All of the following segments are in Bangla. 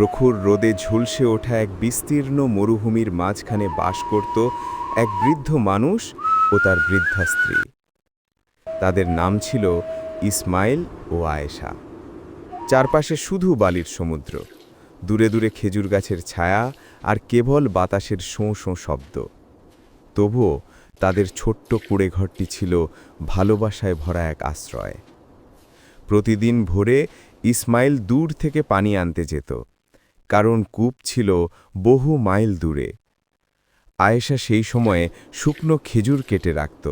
প্রখর রোদে ঝলসে ওঠা এক বিস্তীর্ণ মরুভূমির মাঝখানে বাস করত এক বৃদ্ধ মানুষ ও তার বৃদ্ধা স্ত্রী। তাদের নাম ছিল ইসমাইল ও আয়েশা। চারপাশে শুধু বালির সমুদ্র, দূরে দূরে খেজুর গাছের ছায়া আর কেবল বাতাসের শোঁ শোঁ শব্দ। তবুও তাদের ছোট্ট কুঁড়েঘরটি ছিল ভালোবাসায় ভরা এক আশ্রয়। প্রতিদিন ভোরে ইসমাইল দূর থেকে পানি আনতে যেত, কারণ কূপ ছিল বহু মাইল দূরে। আয়েশা সেই সময়ে শুকনো খেজুর কেটে রাখত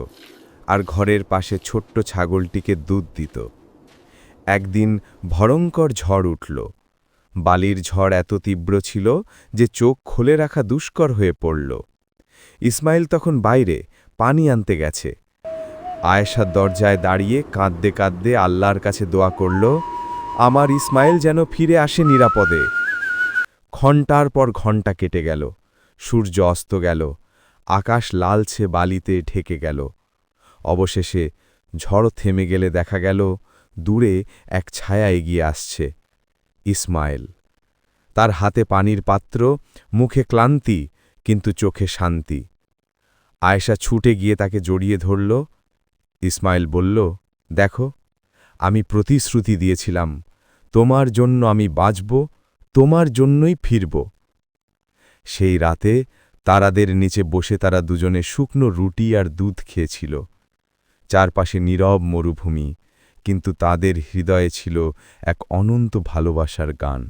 আর ঘরের পাশে ছোট্ট ছাগলটিকে দুধ দিত। একদিন ভয়ঙ্কর ঝড় উঠল। বালির ঝড় এত তীব্র ছিল যে চোখ খুলে রাখা দুষ্কর হয়ে পড়ল। ইসমাইল তখন বাইরে পানি আনতে গেছে। আয়েশার দরজায় দাঁড়িয়ে কাঁদতে কাঁদতে আল্লাহর কাছে দোয়া করল, আমার ইসমাইল যেন ফিরে আসে নিরাপদে। ঘণ্টার পর ঘণ্টা কেটে গেল, সূর্য অস্ত গেল, আকাশ লালচে বালিতে ঢেকে গেল। অবশেষে ঝড় থেমে গেলে দেখা গেল দূরে এক ছায়া এগিয়ে আসছে। ইসমাইল, তার হাতে পানির পাত্র, মুখে ক্লান্তি কিন্তু চোখে শান্তি। আয়েশা ছুটে গিয়ে তাকে জড়িয়ে ধরল। ইসমাইল বলল, দেখো, আমি প্রতিশ্রুতি দিয়েছিলাম, তোমার জন্য আমি বাঁচব, তোমার জন্যই ফিরব। সেই রাতে তারাদের নিচে বসে তারা দুজনে শুকনো রুটি আর দুধ খেয়েছিল। চারপাশে নীরব মরুভূমি, কিন্তু তাদের হৃদয়ে ছিল এক অনন্ত ভালোবাসার গান।